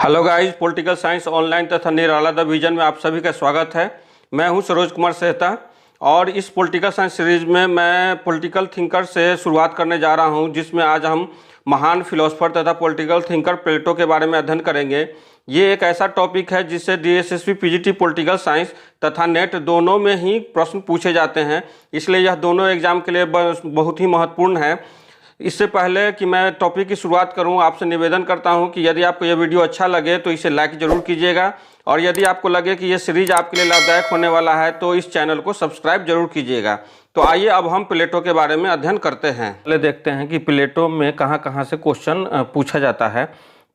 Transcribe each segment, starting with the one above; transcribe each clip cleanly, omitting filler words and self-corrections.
Hello guys, political science online तथा निराला the vision में आप सभी का स्वागत है। मैं हूं सरोज कुमार सेहता और इस पॉलिटिकल साइंस सीरीज में मैं पॉलिटिकल थिंकर से शुरुआत करने जा रहा हूं, जिसमें आज हम महान फिलोसफर तथा पॉलिटिकल थिंकर प्लेटो के बारे में अध्ययन करेंगे। ये एक ऐसा टॉपिक है जिससे डीएसएसपी पीजीटी पॉलिटिकल साइंस तथा नेट दोनों में ही प्रश्न पूछे जाते हैं, इसलिए यह दोनों एग्जाम के लिए बहुत ही महत्वपूर्ण है। इससे पहले कि मैं टॉपिक की शुरुआत करूं, आपसे निवेदन करता हूं कि यदि आपको यह वीडियो अच्छा लगे तो इसे लाइक जरूर कीजिएगा और यदि आपको लगे कि यह सीरीज आपके लिए लाभदायक होने वाला है तो इस चैनल को सब्सक्राइब जरूर कीजिएगा। तो आइए अब हम प्लेटो के बारे में अध्ययन करते हैं। पहले देखते हैं कि प्लेटो में कहाँ से क्वेश्चन पूछा जाता है।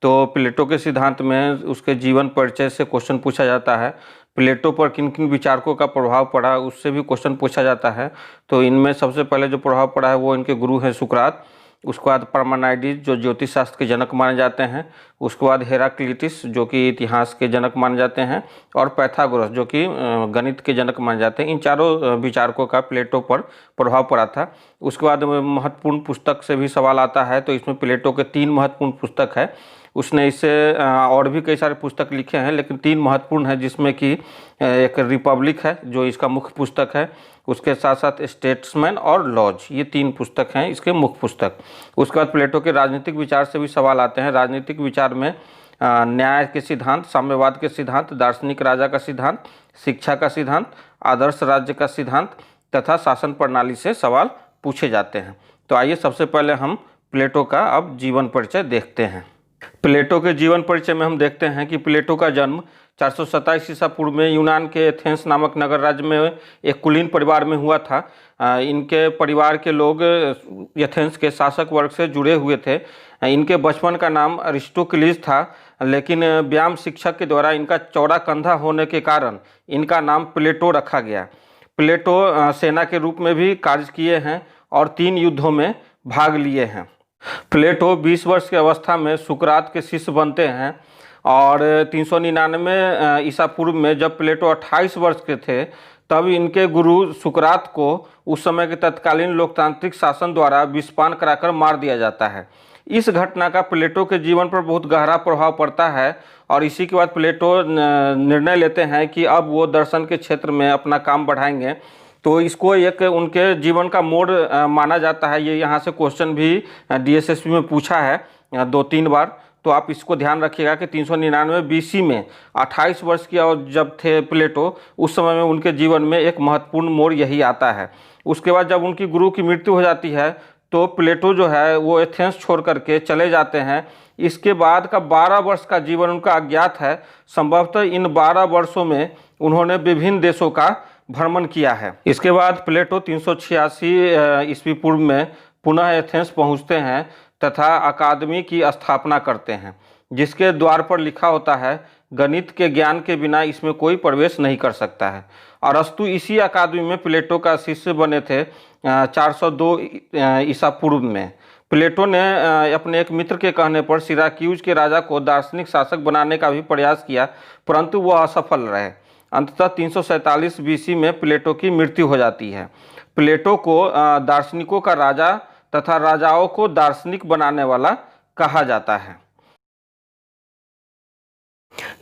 तो प्लेटो के सिद्धांत में उसके जीवन परिचय से क्वेश्चन पूछा जाता है। प्लेटो पर किन किन विचारकों का प्रभाव पड़ा उससे भी क्वेश्चन पूछा जाता है। तो इनमें सबसे पहले जो प्रभाव पड़ा है वो इनके गुरु हैं सुकरात। उसके बाद पार्मेनाइडिस जो ज्योतिष शास्त्र के जनक माने जाते हैं। उसके बाद हेराक्लिटस जो कि इतिहास के जनक माने जाते हैं और पाइथागोरस जो कि गणित के जनक माने जाते हैं। इन चारों विचारकों का प्लेटो पर प्रभाव पड़ा था। उसके बाद महत्वपूर्ण पुस्तक से भी सवाल आता है। तो इसमें प्लेटो के 3 महत्वपूर्ण पुस्तक है। उसने इससे और भी कई सारे पुस्तक लिखे हैं, लेकिन 3 महत्वपूर्ण है, जिसमें कि एक रिपब्लिक है जो इसका मुख्य पुस्तक है। उसके साथ साथ स्टेट्समैन और लॉज, ये 3 पुस्तक हैं इसके मुख्य पुस्तक। उसके बाद प्लेटो के राजनीतिक विचार से भी सवाल आते हैं। राजनीतिक विचार में न्याय के सिद्धांत, साम्यवाद के सिद्धांत, दार्शनिक राजा का सिद्धांत, शिक्षा का सिद्धांत, आदर्श राज्य का सिद्धांत तथा शासन प्रणाली से सवाल पूछे जाते हैं। तो आइए सबसे पहले हम प्लेटो का अब जीवन परिचय देखते हैं। प्लेटो के जीवन परिचय में हम देखते हैं कि प्लेटो का जन्म 427 ईसा पूर्व में यूनान के एथेंस नामक नगर राज्य में एक कुलीन परिवार में हुआ था। इनके परिवार के लोग एथेंस के शासक वर्ग से जुड़े हुए थे। इनके बचपन का नाम अरिस्टोक्लिस था, लेकिन व्यायाम शिक्षक के द्वारा इनका चौड़ा कंधा होने के कारण इनका नाम प्लेटो रखा गया। प्लेटो सेना के रूप में भी कार्य किए हैं और 3 युद्धों में भाग लिए हैं। प्लेटो 20 वर्ष की अवस्था में सुकरात के शिष्य बनते हैं और 399 ईसा पूर्व में जब प्लेटो 28 वर्ष के थे तब इनके गुरु सुकरात को उस समय के तत्कालीन लोकतांत्रिक शासन द्वारा विषपान कराकर मार दिया जाता है। इस घटना का प्लेटो के जीवन पर बहुत गहरा प्रभाव पड़ता है और इसी के बाद प्लेटो निर्णय लेते हैं कि अब वो दर्शन के क्षेत्र में अपना काम बढ़ाएंगे। तो इसको एक उनके जीवन का मोड़ माना जाता है। ये यहाँ से क्वेश्चन भी डीएसएसपी में पूछा है 2-3 बार। तो आप इसको ध्यान रखिएगा कि 399 बीसी में 28 वर्ष की और जब थे प्लेटो, उस समय में उनके जीवन में एक महत्वपूर्ण मोड़ यही आता है। उसके बाद जब उनकी गुरु की मृत्यु हो जाती है तो प्लेटो जो है वो एथेंस छोड़ करके चले जाते हैं। इसके बाद का 12 वर्ष का जीवन उनका अज्ञात है। संभवतः इन 12 वर्षों में उन्होंने विभिन्न देशों का भ्रमण किया है। इसके बाद प्लेटो 386 ईस्वी पूर्व में पुनः एथेंस पहुंचते हैं तथा अकादमी की स्थापना करते हैं, जिसके द्वार पर लिखा होता है गणित के ज्ञान के बिना इसमें कोई प्रवेश नहीं कर सकता है। अरस्तु इसी अकादमी में प्लेटो का शिष्य बने थे 402 ईसा पूर्व में। प्लेटो ने अपने एक मित्र के कहने पर सिराक्यूज के राजा को दार्शनिक शासक बनाने का भी प्रयास किया, परंतु वह असफल रहे। अंततः 347 बीसी में प्लेटो की मृत्यु हो जाती है। प्लेटो को दार्शनिकों का राजा तथा राजाओं को दार्शनिक बनाने वाला कहा जाता है।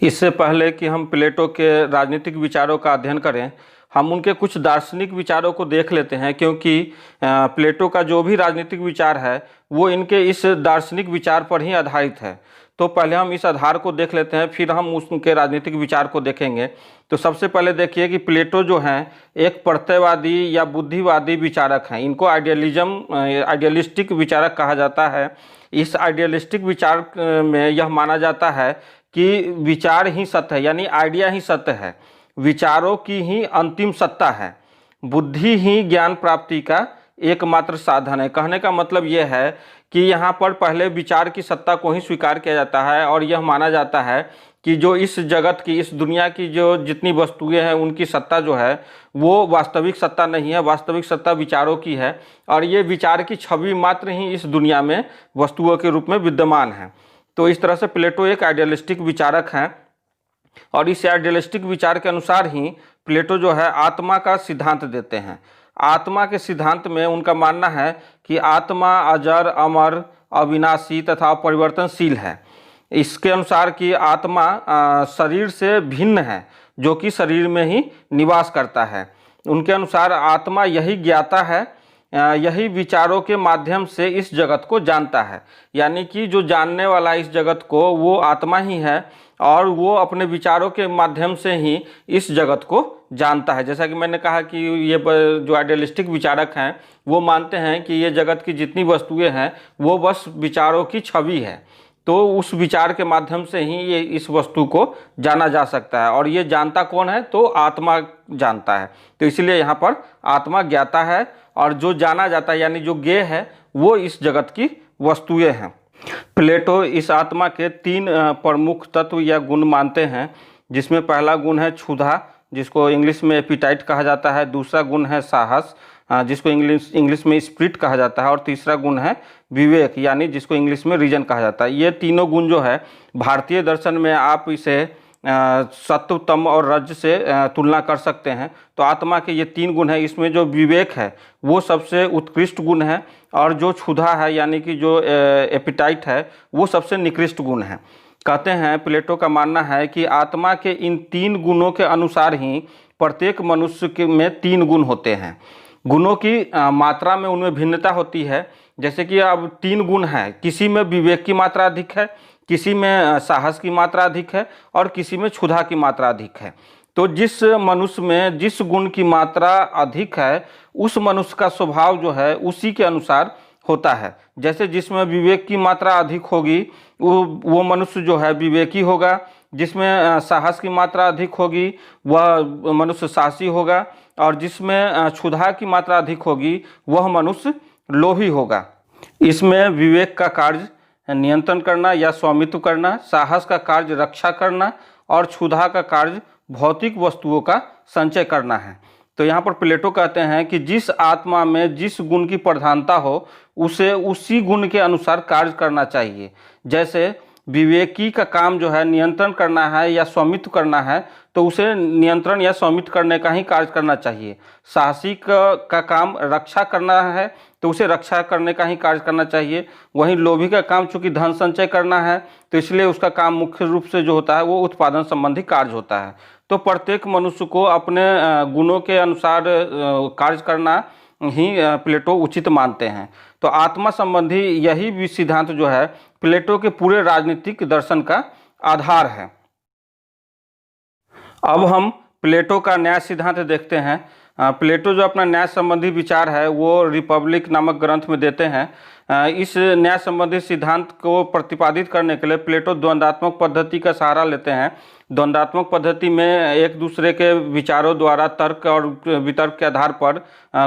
इससे पहले कि हम प्लेटो के राजनीतिक विचारों का अध्ययन करें, हम उनके कुछ दार्शनिक विचारों को देख लेते हैं, क्योंकि प्लेटो का जो भी राजनीतिक विचार है वो इनके इस दार्शनिक विचार पर ही आधारित है। तो पहले हम इस आधार को देख लेते हैं, फिर हम उनके राजनीतिक विचार को देखेंगे। तो सबसे पहले देखिए कि प्लेटो जो हैं एक प्रत्ययवादी या बुद्धिवादी विचारक हैं। इनको आइडियलिस्टिक विचारक कहा जाता है। इस आइडियलिस्टिक विचार में यह माना जाता है कि विचार ही सत्य है, यानी आइडिया ही सत्य है, विचारों की ही अंतिम सत्ता है, बुद्धि ही ज्ञान प्राप्ति का एकमात्र साधन है। कहने का मतलब यह है कि यहाँ पर पहले विचार की सत्ता को ही स्वीकार किया जाता है और यह माना जाता है कि जो इस जगत की, इस दुनिया की जो जितनी वस्तुएं हैं उनकी सत्ता जो है वो वास्तविक सत्ता नहीं है, वास्तविक सत्ता विचारों की है और ये विचार की छवि मात्र ही इस दुनिया में वस्तुओं के रूप में विद्यमान है। तो इस तरह से प्लेटो एक आइडियलिस्टिक विचारक हैं और इस आइडियलिस्टिक विचार के अनुसार ही प्लेटो जो है आत्मा का सिद्धांत देते हैं। आत्मा के सिद्धांत में उनका मानना है कि आत्मा अजर, अमर, अविनाशी तथा परिवर्तनशील है। इसके अनुसार कि आत्मा शरीर से भिन्न है, जो कि शरीर में ही निवास करता है। उनके अनुसार आत्मा यही ज्ञाता है, यही विचारों के माध्यम से इस जगत को जानता है। यानी कि जो जानने वाला इस जगत को वो आत्मा ही है, और वो अपने विचारों के माध्यम से ही इस जगत को जानता है। जैसा कि मैंने कहा कि ये जो आइडियलिस्टिक विचारक हैं वो मानते हैं कि ये जगत की जितनी वस्तुएं हैं वो बस विचारों की छवि है, तो उस विचार के माध्यम से ही ये इस वस्तु को जाना जा सकता है। और ये जानता कौन है? तो आत्मा जानता है। तो इसलिए यहाँ पर आत्मा ज्ञाता है, और जो जाना जाता है यानी जो ज्ञेय है वो इस जगत की वस्तुएं हैं। प्लेटो इस आत्मा के 3 प्रमुख तत्व या गुण मानते हैं, जिसमें पहला गुण है क्षुधा, जिसको इंग्लिश में एपिटाइट कहा जाता है। दूसरा गुण है साहस, जिसको इंग्लिश में स्पिरिट कहा जाता है। और तीसरा गुण है विवेक, यानी जिसको इंग्लिश में रीजन कहा जाता है। ये तीनों गुण जो है भारतीय दर्शन में आप इसे सत्व, तम और रज से तुलना कर सकते हैं। तो आत्मा के ये 3 गुण है, इसमें जो विवेक है वो सबसे उत्कृष्ट गुण है, और जो क्षुधा है यानी कि जो एपिटाइट है वो सबसे निकृष्ट गुण है। कहते हैं, प्लेटो का मानना है कि आत्मा के इन 3 गुणों के अनुसार ही प्रत्येक मनुष्य के में 3 गुण होते हैं। गुणों की मात्रा में उनमें भिन्नता होती है। जैसे कि अब 3 गुण हैं, किसी में विवेक की मात्रा अधिक है, किसी में साहस की मात्रा अधिक है, और किसी में क्षुधा की मात्रा अधिक है। तो जिस मनुष्य में जिस गुण की मात्रा अधिक है उस मनुष्य का स्वभाव जो है उसी के अनुसार होता है। जैसे जिसमें विवेक की मात्रा अधिक होगी वो मनुष्य जो है विवेकी होगा, जिसमें साहस की मात्रा अधिक होगी वह मनुष्य साहसी होगा, और जिसमें क्षुधा की मात्रा अधिक होगी वह मनुष्य लोभी होगा। इसमें विवेक का कार्य नियंत्रण करना या स्वामित्व करना, साहस का कार्य रक्षा करना, और क्षुधा का कार्य भौतिक वस्तुओं का संचय करना है। तो यहाँ पर प्लेटो कहते हैं कि जिस आत्मा में जिस गुण की प्रधानता हो उसे उसी गुण के अनुसार कार्य करना चाहिए। जैसे विवेकी का काम जो है नियंत्रण करना है या स्वामित्व करना है, तो उसे नियंत्रण या स्वामित्व करने का ही कार्य करना चाहिए। साहसी का काम रक्षा करना है तो उसे रक्षा करने का ही कार्य करना चाहिए। वहीं लोभी का काम चूंकि धन संचय करना है तो इसलिए उसका काम मुख्य रूप से जो होता है वो उत्पादन संबंधी कार्य होता है। तो प्रत्येक मनुष्य को अपने गुणों के अनुसार कार्य करना ही प्लेटो उचित मानते हैं। तो आत्मा संबंधी यही भी सिद्धांत जो है प्लेटो के पूरे राजनीतिक दर्शन का आधार है। अब हम प्लेटो का न्याय सिद्धांत देखते हैं। प्लेटो जो अपना न्याय संबंधी विचार है वो रिपब्लिक नामक ग्रंथ में देते हैं। इस न्याय संबंधी सिद्धांत को प्रतिपादित करने के लिए प्लेटो द्वंद्वात्मक पद्धति का सहारा लेते हैं। द्वंद्वात्मक पद्धति में एक दूसरे के विचारों द्वारा तर्क और वितर्क के आधार पर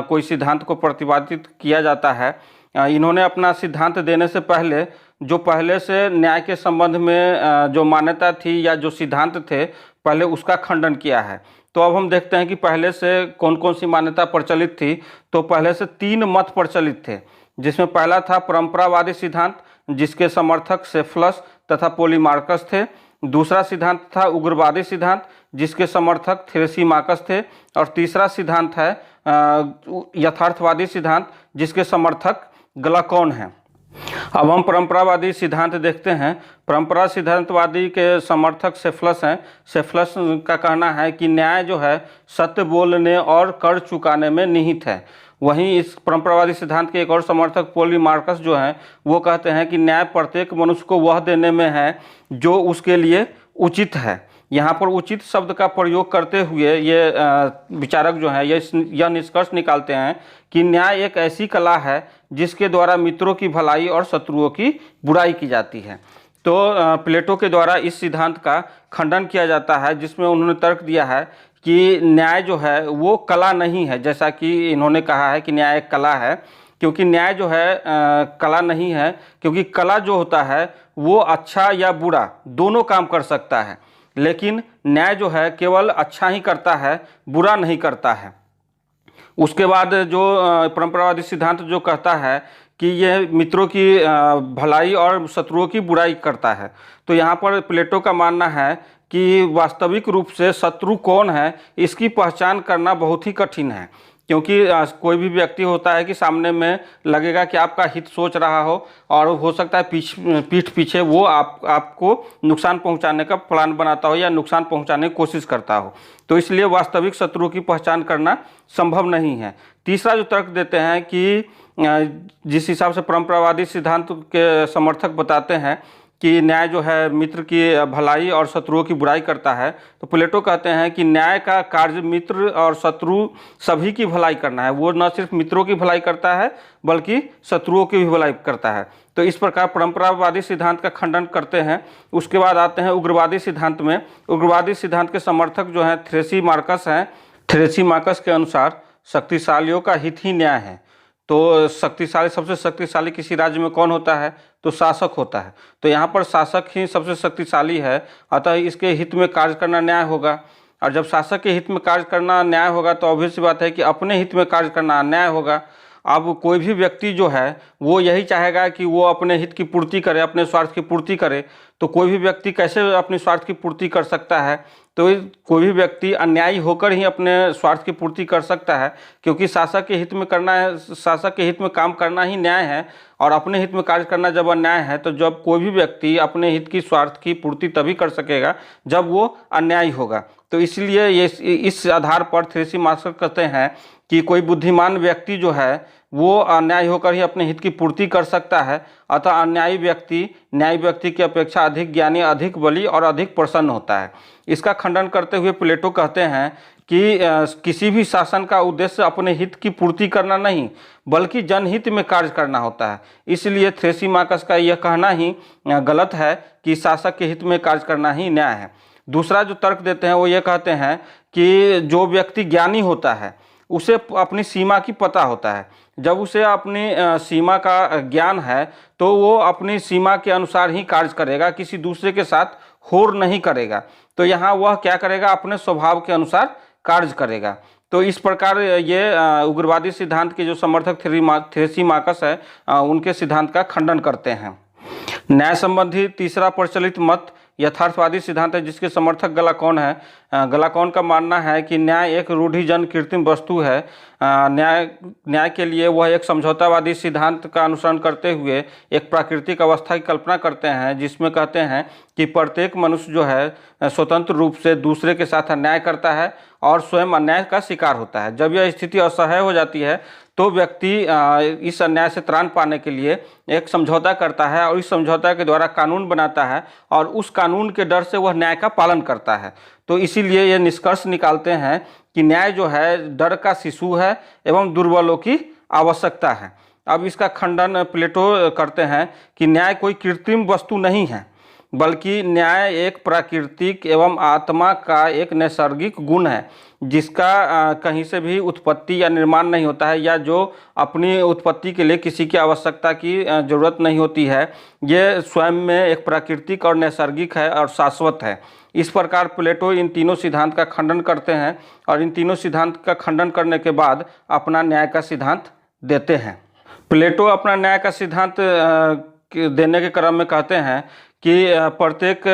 कोई सिद्धांत को प्रतिपादित किया जाता है। इन्होंने अपना सिद्धांत देने से पहले जो पहले से न्याय के संबंध में जो मान्यता थी या जो सिद्धांत थे पहले उसका खंडन किया है। तो अब हम देखते हैं कि पहले से कौन कौन सी मान्यता प्रचलित थी। तो पहले से 3 मत प्रचलित थे, जिसमें पहला था परंपरावादी सिद्धांत, जिसके समर्थक सेफलस तथा पोलीमार्कस थे। दूसरा सिद्धांत था उग्रवादी सिद्धांत, जिसके समर्थक थ्रेसीमाकस थे। और तीसरा सिद्धांत है यथार्थवादी सिद्धांत, जिसके समर्थक ग्लाकोन हैं। अब हम परंपरावादी सिद्धांत देखते हैं। परंपरा सिद्धांतवादी के समर्थक सेफलस हैं। सेफलस का कहना है कि न्याय जो है सत्य बोलने और कर चुकाने में निहित है। वहीं इस परंपरावादी सिद्धांत के एक और समर्थक पोलीमार्कस जो हैं वो कहते हैं कि न्याय प्रत्येक मनुष्य को वह देने में है जो उसके लिए उचित है। यहाँ पर उचित शब्द का प्रयोग करते हुए ये विचारक जो हैं यह निष्कर्ष निकालते हैं कि न्याय एक ऐसी कला है जिसके द्वारा मित्रों की भलाई और शत्रुओं की बुराई की जाती है। तो प्लेटो के द्वारा इस सिद्धांत का खंडन किया जाता है, जिसमें उन्होंने तर्क दिया है कि न्याय जो है वो कला नहीं है। जैसा कि इन्होंने कहा है कि न्याय एक कला है, क्योंकि न्याय जो है कला नहीं है, क्योंकि कला जो होता है वो अच्छा या बुरा दोनों काम कर सकता है, लेकिन न्याय जो है केवल अच्छा ही करता है, बुरा नहीं करता है। उसके बाद जो परंपरावादी सिद्धांत जो कहता है कि यह मित्रों की भलाई और शत्रुओं की बुराई करता है। तो यहाँ पर प्लेटो का मानना है कि वास्तविक रूप से शत्रु कौन है इसकी पहचान करना बहुत ही कठिन है, क्योंकि कोई भी व्यक्ति होता है कि सामने में लगेगा कि आपका हित सोच रहा हो और हो सकता है पीठ पीछे वो आपको नुकसान पहुंचाने का प्लान बनाता हो या नुकसान पहुंचाने की कोशिश करता हो। तो इसलिए वास्तविक शत्रुओं की पहचान करना संभव नहीं है। तीसरा जो तर्क देते हैं कि जिस हिसाब से परंपरावादी सिद्धांत के समर्थक बताते हैं कि न्याय जो है मित्र की भलाई और शत्रुओं की बुराई करता है, तो प्लेटो कहते हैं कि न्याय का कार्य मित्र और शत्रु सभी की भलाई करना है। वो न सिर्फ मित्रों की भलाई करता है बल्कि शत्रुओं की भी भलाई करता है। तो इस प्रकार परंपरावादी सिद्धांत का खंडन करते हैं। उसके बाद आते हैं उग्रवादी सिद्धांत में। उग्रवादी सिद्धांत के समर्थक जो हैं थ्रेसीमार्कस हैं। थ्रेसीमार्कस के अनुसार शक्तिशालियों का हित ही न्याय है। तो शक्तिशाली, सबसे शक्तिशाली किसी राज्य में कौन होता है? तो शासक होता है। तो यहाँ पर शासक ही सबसे शक्तिशाली है, अतः इसके हित में कार्य करना न्याय होगा। और जब शासक के हित में कार्य करना न्याय होगा तो ऑब्वियस सी बात है कि अपने हित में कार्य करना अन्याय होगा। अब कोई भी व्यक्ति जो है वो यही चाहेगा कि वो अपने हित की पूर्ति करे, अपने स्वार्थ की पूर्ति करे। तो कोई भी व्यक्ति कैसे अपने स्वार्थ की पूर्ति कर सकता है? तो कोई भी व्यक्ति अन्यायी होकर ही अपने स्वार्थ की पूर्ति कर सकता है, क्योंकि शासक के हित में करना है, शासक के हित में काम करना ही न्याय है। और अपने हित में कार्य करना जब अन्याय है, तो जब कोई भी व्यक्ति अपने हित की स्वार्थ की पूर्ति तभी कर सकेगा जब वो अन्यायी होगा। तो इसलिए ये इस आधार पर थ्रेसीमार्कस कहते हैं कि कोई बुद्धिमान व्यक्ति जो है वो अन्यायी होकर ही अपने हित की पूर्ति कर सकता है, अतः अन्यायी व्यक्ति न्यायी व्यक्ति की अपेक्षा अधिक ज्ञानी, अधिक बली और अधिक प्रसन्न होता है। इसका खंडन करते हुए प्लेटो कहते हैं कि किसी भी शासन का उद्देश्य अपने हित की पूर्ति करना नहीं बल्कि जनहित में कार्य करना होता है। इसलिए थ्रेसीमार्कस का यह कहना ही गलत है कि शासक के हित में कार्य करना ही न्याय है। दूसरा जो तर्क देते हैं वो ये कहते हैं कि जो व्यक्ति ज्ञानी होता है उसे अपनी सीमा की पता होता है। जब उसे अपनी सीमा का ज्ञान है तो वो अपनी सीमा के अनुसार ही कार्य करेगा, किसी दूसरे के साथ होड़ नहीं करेगा। तो यहाँ वह क्या करेगा? अपने स्वभाव के अनुसार कार्य करेगा। तो इस प्रकार ये उग्रवादी सिद्धांत के जो समर्थक थ्रेसीमार्कस है उनके सिद्धांत का खंडन करते हैं। न्याय संबंधी तीसरा प्रचलित मत यथार्थवादी सिद्धांत है, जिसके समर्थक गलाकोन है। गलाकोन का मानना है कि न्याय एक रूढ़िजन कृत्रिम वस्तु है। न्याय के लिए वह एक समझौतावादी सिद्धांत का अनुसरण करते हुए एक प्राकृतिक अवस्था की कल्पना करते हैं, जिसमें कहते हैं कि प्रत्येक मनुष्य जो है स्वतंत्र रूप से दूसरे के साथ अन्याय करता है और स्वयं अन्याय का शिकार होता है। जब यह स्थिति असह्य हो जाती है तो व्यक्ति इस अन्याय से त्राण पाने के लिए एक समझौता करता है और इस समझौता के द्वारा कानून बनाता है और उस कानून के डर से वह न्याय का पालन करता है। तो इसीलिए ये निष्कर्ष निकालते हैं कि न्याय जो है डर का शिशु है एवं दुर्बलों की आवश्यकता है। अब इसका खंडन प्लेटो करते हैं कि न्याय कोई कृत्रिम वस्तु नहीं है बल्कि न्याय एक प्राकृतिक एवं आत्मा का एक नैसर्गिक गुण है, जिसका कहीं से भी उत्पत्ति या निर्माण नहीं होता है, या जो अपनी उत्पत्ति के लिए किसी की आवश्यकता की जरूरत नहीं होती है। ये स्वयं में एक प्राकृतिक और नैसर्गिक है और शाश्वत है। इस प्रकार प्लेटो इन तीनों सिद्धांत का खंडन करते हैं और इन तीनों सिद्धांत का खंडन करने के बाद अपना न्याय का सिद्धांत देते हैं। प्लेटो अपना न्याय का सिद्धांत देने के क्रम में कहते हैं कि प्रत्येक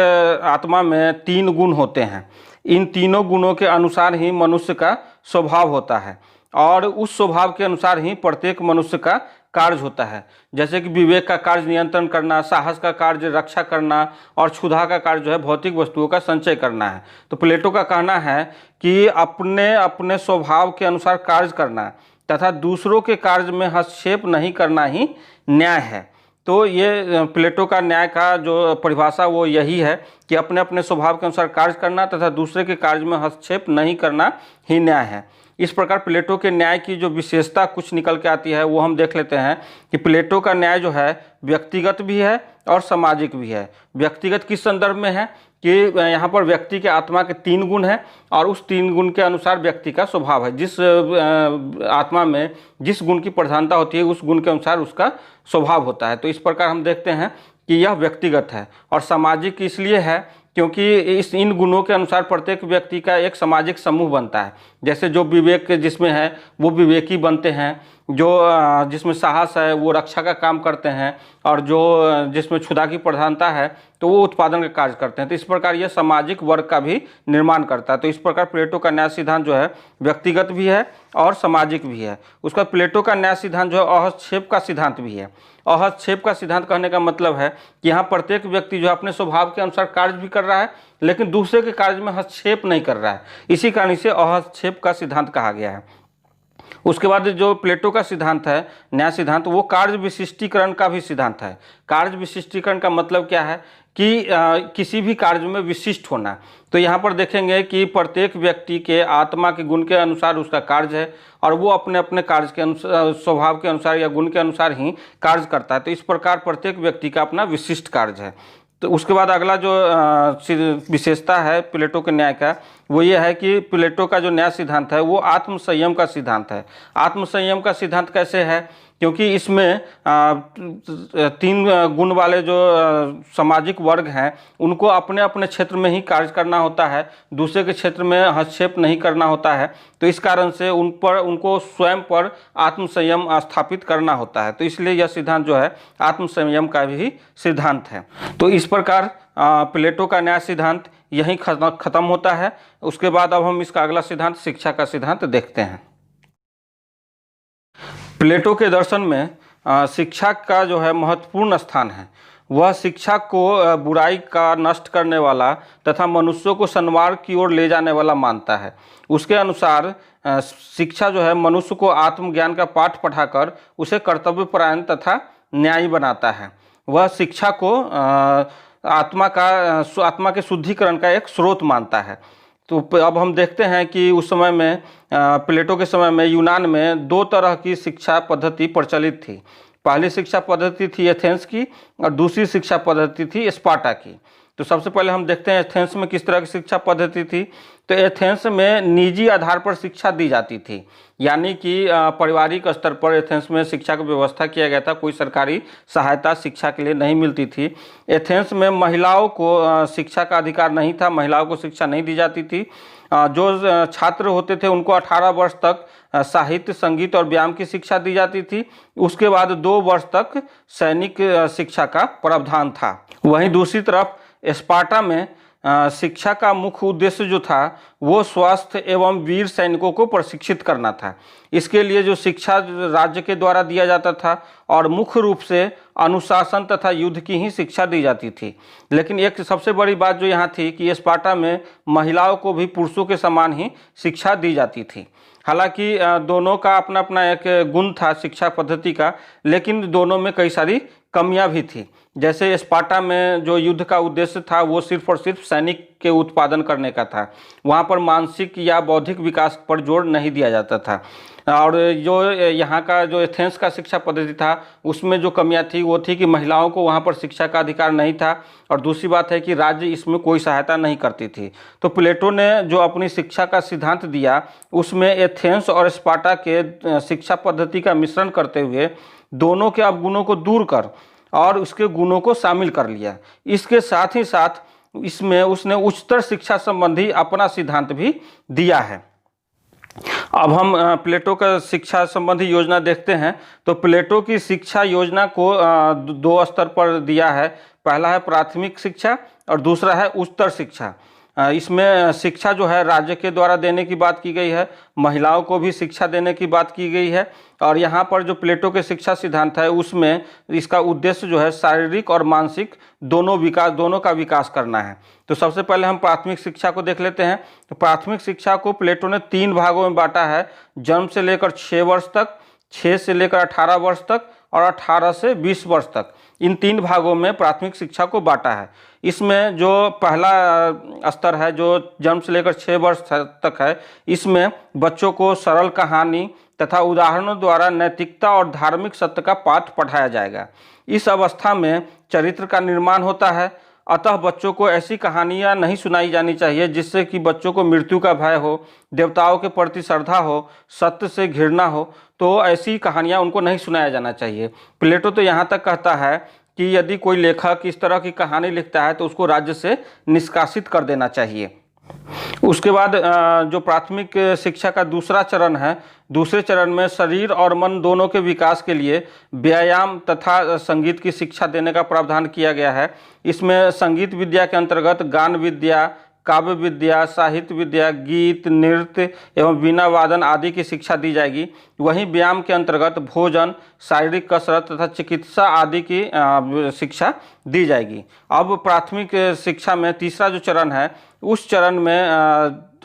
आत्मा में 3 गुण होते हैं। इन तीनों गुणों के अनुसार ही मनुष्य का स्वभाव होता है और उस स्वभाव के अनुसार ही प्रत्येक मनुष्य का कार्य होता है। जैसे कि विवेक का कार्य नियंत्रण करना, साहस का कार्य रक्षा करना और क्षुधा का कार्य जो है भौतिक वस्तुओं का संचय करना है। तो प्लेटो का कहना है कि अपने अपने स्वभाव के अनुसार कार्य करना तथा दूसरों के कार्य में हस्तक्षेप नहीं करना ही न्याय है। तो ये प्लेटो का न्याय का जो परिभाषा वो यही है कि अपने अपने स्वभाव के अनुसार कार्य करना तथा दूसरे के कार्य में हस्तक्षेप नहीं करना ही न्याय है। इस प्रकार प्लेटो के न्याय की जो विशेषता कुछ निकल के आती है वो हम देख लेते हैं कि प्लेटो का न्याय जो है व्यक्तिगत भी है और सामाजिक भी है। व्यक्तिगत किस संदर्भ में है कि यहाँ पर व्यक्ति के आत्मा के 3 गुण हैं और उस 3 गुण के अनुसार व्यक्ति का स्वभाव है। जिस आत्मा में जिस गुण की प्रधानता होती है उस गुण के अनुसार उसका स्वभाव होता है। तो इस प्रकार हम देखते हैं कि यह व्यक्तिगत है। और सामाजिक इसलिए है क्योंकि इन गुणों के अनुसार प्रत्येक व्यक्ति का एक सामाजिक समूह बनता है। जैसे जो विवेक जिसमें है वो विवेकी बनते हैं, जो जिसमें साहस है वो रक्षा का काम करते हैं, और जो जिसमें क्षुधा की प्रधानता है तो वो उत्पादन का कार्य करते हैं। तो इस प्रकार यह सामाजिक वर्ग का भी निर्माण करता है। तो इस प्रकार प्लेटो का न्याय सिद्धांत जो है व्यक्तिगत भी है और सामाजिक भी है। उसका प्लेटो का न्याय सिद्धांत जो है अहस्क्षेप का सिद्धांत भी है। अहस्क्षेप का सिद्धांत कहने का मतलब है कि यहाँ प्रत्येक व्यक्ति जो है अपने स्वभाव के अनुसार कार्य भी कर रहा है, लेकिन दूसरे के कार्य में हस्तक्षेप नहीं कर रहा है। इसी कारण इसे अहस्क्षेप का सिद्धांत कहा गया है। उसके बाद जो प्लेटो का सिद्धांत है न्याय सिद्धांत, वो कार्य विशिष्टीकरण का भी सिद्धांत है। कार्य विशिष्टीकरण का मतलब क्या है कि किसी भी कार्य में विशिष्ट होना। तो यहाँ पर देखेंगे कि प्रत्येक व्यक्ति के आत्मा के गुण के अनुसार उसका कार्य है, और वो अपने अपने कार्य के अनुसार, स्वभाव के अनुसार या गुण के अनुसार ही कार्य करता है। तो इस प्रकार प्रत्येक व्यक्ति का अपना विशिष्ट कार्य है। तो उसके बाद अगला जो विशेषता है प्लेटो के न्याय का, वो ये है कि प्लेटो का जो न्याय सिद्धांत है वो आत्मसंयम का सिद्धांत है। आत्मसंयम का सिद्धांत कैसे है? क्योंकि इसमें 3 गुण वाले जो सामाजिक वर्ग हैं उनको अपने अपने क्षेत्र में ही कार्य करना होता है, दूसरे के क्षेत्र में हस्तक्षेप नहीं करना होता है। तो इस कारण से उनको स्वयं पर आत्मसंयम स्थापित करना होता है। तो इसलिए यह सिद्धांत जो है आत्मसंयम का भी सिद्धांत है। तो इस प्रकार प्लेटो का न्याय सिद्धांत यहीं खत्म होता है। उसके बाद अब हम इसका अगला सिद्धांत शिक्षा का सिद्धांत देखते हैं। प्लेटो के दर्शन में शिक्षा का जो है महत्वपूर्ण स्थान है। वह शिक्षा को बुराई का नष्ट करने वाला तथा मनुष्यों को सन्मार्ग की ओर ले जाने वाला मानता है। उसके अनुसार शिक्षा जो है मनुष्य को आत्मज्ञान का पाठ पढ़ाकर उसे कर्तव्यपरायण तथा न्यायी बनाता है। वह शिक्षा को आत्मा के शुद्धिकरण का एक स्रोत मानता है। तो अब हम देखते हैं कि उस समय में प्लेटो के समय में यूनान में 2 तरह की शिक्षा पद्धति प्रचलित थी। पहली शिक्षा पद्धति थी एथेंस की, और दूसरी शिक्षा पद्धति थी स्पार्टा की। तो सबसे पहले हम देखते हैं एथेंस में किस तरह की शिक्षा पद्धति थी। तो एथेंस में निजी आधार पर शिक्षा दी जाती थी, यानी कि पारिवारिक स्तर पर एथेंस में शिक्षा की व्यवस्था किया गया था। कोई सरकारी सहायता शिक्षा के लिए नहीं मिलती थी। एथेंस में महिलाओं को शिक्षा का अधिकार नहीं था, महिलाओं को शिक्षा नहीं दी जाती थी। जो छात्र होते थे उनको 18 वर्ष तक साहित्य, संगीत और व्यायाम की शिक्षा दी जाती थी। उसके बाद 2 वर्ष तक सैनिक शिक्षा का प्रावधान था। वहीं दूसरी तरफ स्पार्टा में शिक्षा का मुख्य उद्देश्य जो था वो स्वास्थ्य एवं वीर सैनिकों को प्रशिक्षित करना था। इसके लिए जो शिक्षा राज्य के द्वारा दिया जाता था, और मुख्य रूप से अनुशासन तथा युद्ध की ही शिक्षा दी जाती थी। लेकिन एक सबसे बड़ी बात जो यहाँ थी कि स्पार्टा में महिलाओं को भी पुरुषों के समान ही शिक्षा दी जाती थी। हालांकि दोनों का अपना अपना एक गुण था शिक्षा पद्धति का, लेकिन दोनों में कई सारी कमियां भी थी। जैसे स्पार्टा में जो युद्ध का उद्देश्य था वो सिर्फ और सिर्फ सैनिक के उत्पादन करने का था। वहाँ पर मानसिक या बौद्धिक विकास पर जोर नहीं दिया जाता था। और जो यहाँ का जो एथेंस का शिक्षा पद्धति था उसमें जो कमियां थी वो थी कि महिलाओं को वहाँ पर शिक्षा का अधिकार नहीं था, और दूसरी बात है कि राज्य इसमें कोई सहायता नहीं करती थी। तो प्लेटो ने जो अपनी शिक्षा का सिद्धांत दिया उसमें एथेंस और स्पार्टा के शिक्षा पद्धति का मिश्रण करते हुए दोनों के अवगुणों को दूर कर और उसके गुणों को शामिल कर लिया। इसके साथ ही साथ इसमें उसने उच्चतर शिक्षा संबंधी अपना सिद्धांत भी दिया है। अब हम प्लेटो का शिक्षा संबंधी योजना देखते हैं। तो प्लेटो की शिक्षा योजना को 2 स्तर पर दिया है। पहला है प्राथमिक शिक्षा और दूसरा है उच्चतर शिक्षा। इसमें शिक्षा जो है राज्य के द्वारा देने की बात की गई है, महिलाओं को भी शिक्षा देने की बात की गई है। और यहाँ पर जो प्लेटो के शिक्षा सिद्धांत है उसमें इसका उद्देश्य जो है शारीरिक और मानसिक दोनों का विकास करना है। तो सबसे पहले हम प्राथमिक शिक्षा को देख लेते हैं। तो प्राथमिक शिक्षा को प्लेटो ने 3 भागों में बांटा है। जन्म से लेकर 6 वर्ष तक, 6 से लेकर 18 वर्ष तक और 18 से 20 वर्ष तक, इन 3 भागों में प्राथमिक शिक्षा को बांटा है। इसमें जो पहला स्तर है जो जन्म से लेकर 6 वर्ष तक है, इसमें बच्चों को सरल कहानी तथा उदाहरणों द्वारा नैतिकता और धार्मिक सत्य का पाठ पढ़ाया जाएगा। इस अवस्था में चरित्र का निर्माण होता है। अतः बच्चों को ऐसी कहानियाँ नहीं सुनाई जानी चाहिए जिससे कि बच्चों को मृत्यु का भय हो, देवताओं के प्रति श्रद्धा हो, सत्य से घृणा हो। तो ऐसी कहानियाँ उनको नहीं सुनाया जाना चाहिए। प्लेटो तो यहाँ तक कहता है कि यदि कोई लेखक इस तरह की कहानी लिखता है तो उसको राज्य से निष्कासित कर देना चाहिए। उसके बाद जो प्राथमिक शिक्षा का दूसरा चरण है, दूसरे चरण में शरीर और मन दोनों के विकास के लिए व्यायाम तथा संगीत की शिक्षा देने का प्रावधान किया गया है। इसमें संगीत विद्या के अंतर्गत गान विद्या, काव्य विद्या, साहित्य विद्या, गीत, नृत्य एवं वीणा वादन आदि की शिक्षा दी जाएगी। वहीं व्यायाम के अंतर्गत भोजन, शारीरिक कसरत तथा चिकित्सा आदि की शिक्षा दी जाएगी। अब प्राथमिक शिक्षा में तीसरा जो चरण है, उस चरण में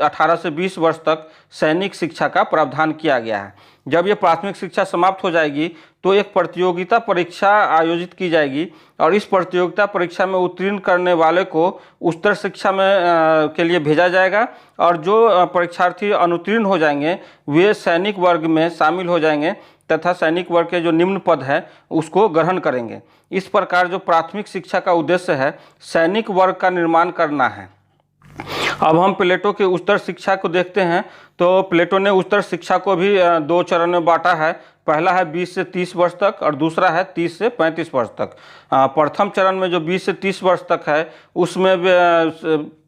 18 से 20 वर्ष तक सैनिक शिक्षा का प्रावधान किया गया है। जब ये प्राथमिक शिक्षा समाप्त हो जाएगी तो एक प्रतियोगिता परीक्षा आयोजित की जाएगी और इस प्रतियोगिता परीक्षा में उत्तीर्ण करने वाले को उच्चतर शिक्षा में के लिए भेजा जाएगा और जो परीक्षार्थी अनुत्तीर्ण हो जाएंगे वे सैनिक वर्ग में शामिल हो जाएंगे तथा सैनिक वर्ग के जो निम्न पद है उसको ग्रहण करेंगे। इस प्रकार जो प्राथमिक शिक्षा का उद्देश्य है सैनिक वर्ग का निर्माण करना है। अब हम प्लेटो के उच्चतर शिक्षा को देखते हैं। तो प्लेटो ने उच्चतर शिक्षा को भी दो चरण में बांटा है। पहला है 20 से 30 वर्ष तक और दूसरा है 30 से 35 वर्ष तक। प्रथम चरण में जो 20 से 30 वर्ष तक है उसमें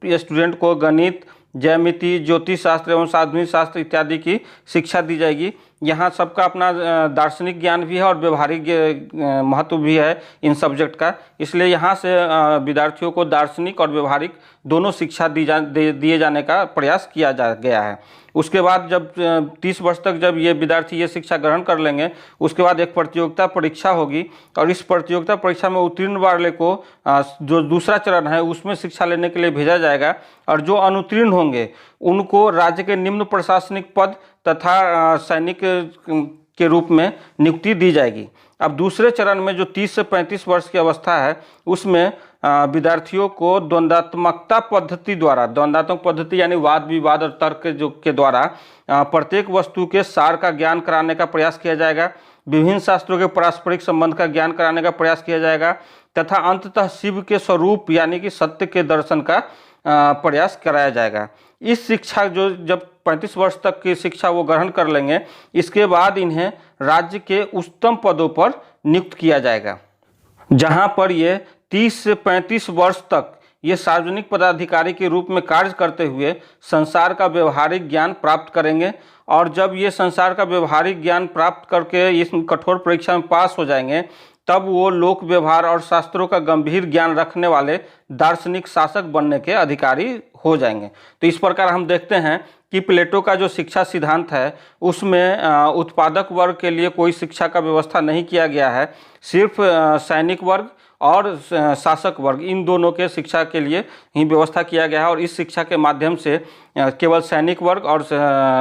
स्टूडेंट को गणित, ज्यामिति, ज्योतिष शास्त्र एवं साधुनिक शास्त्र इत्यादि की शिक्षा दी जाएगी। यहाँ सबका अपना दार्शनिक ज्ञान भी है और व्यवहारिक महत्व भी है इन सब्जेक्ट का, इसलिए यहाँ से विद्यार्थियों को दार्शनिक और व्यवहारिक दोनों शिक्षा दिए जाने का प्रयास किया गया है। उसके बाद जब 30 वर्ष तक जब ये विद्यार्थी ये शिक्षा ग्रहण कर लेंगे उसके बाद एक प्रतियोगिता परीक्षा होगी और इस प्रतियोगिता परीक्षा में उत्तीर्ण वाले को जो दूसरा चरण है उसमें शिक्षा लेने के लिए भेजा जाएगा और जो अनुत्तीर्ण होंगे उनको राज्य के निम्न प्रशासनिक पद तथा सैनिक के रूप में नियुक्ति दी जाएगी। अब दूसरे चरण में जो 30 से 35 वर्ष की अवस्था है उसमें विद्यार्थियों को द्वंद्वात्मकता पद्धति द्वारा, द्वंद्वात्मक पद्धति यानी वाद विवाद और तर्क के द्वारा प्रत्येक वस्तु के सार का ज्ञान कराने का प्रयास किया जाएगा। विभिन्न शास्त्रों के पारस्परिक संबंध का ज्ञान कराने का प्रयास किया जाएगा तथा अंततः शिव के स्वरूप यानी कि सत्य के दर्शन का प्रयास कराया जाएगा। इस शिक्षा जो जब 35 वर्ष तक की शिक्षा वो ग्रहण कर लेंगे इसके बाद इन्हें राज्य के उच्चतम पदों पर नियुक्त किया जाएगा, जहां पर ये 30 से 35 वर्ष तक ये सार्वजनिक पदाधिकारी के रूप में कार्य करते हुए संसार का व्यवहारिक ज्ञान प्राप्त करेंगे। और जब ये संसार का व्यवहारिक ज्ञान प्राप्त करके इस कठोर परीक्षा में पास हो जाएंगे तब वो लोक व्यवहार और शास्त्रों का गंभीर ज्ञान रखने वाले दार्शनिक शासक बनने के अधिकारी हो जाएंगे। तो इस प्रकार हम देखते हैं कि प्लेटो का जो शिक्षा सिद्धांत है उसमें उत्पादक वर्ग के लिए कोई शिक्षा का व्यवस्था नहीं किया गया है, सिर्फ सैनिक वर्ग और शासक वर्ग इन दोनों के शिक्षा के लिए ही व्यवस्था किया गया है और इस शिक्षा के माध्यम से केवल सैनिक वर्ग और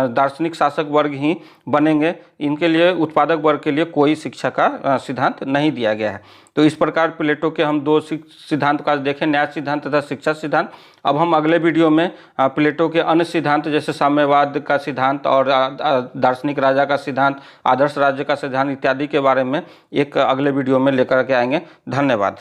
दार्शनिक शासक वर्ग ही बनेंगे। इनके लिए उत्पादक वर्ग के लिए कोई शिक्षा का सिद्धांत नहीं दिया गया है। तो इस प्रकार प्लेटो के हम दो सिद्धांत का देखें, न्याय सिद्धांत तथा शिक्षा सिद्धांत। अब हम अगले वीडियो में प्लेटो के अन्य सिद्धांत जैसे साम्यवाद का सिद्धांत और दार्शनिक राजा का सिद्धांत, आदर्श राज्य का सिद्धांत इत्यादि के बारे में एक अगले वीडियो में लेकर के आएंगे। धन्यवाद।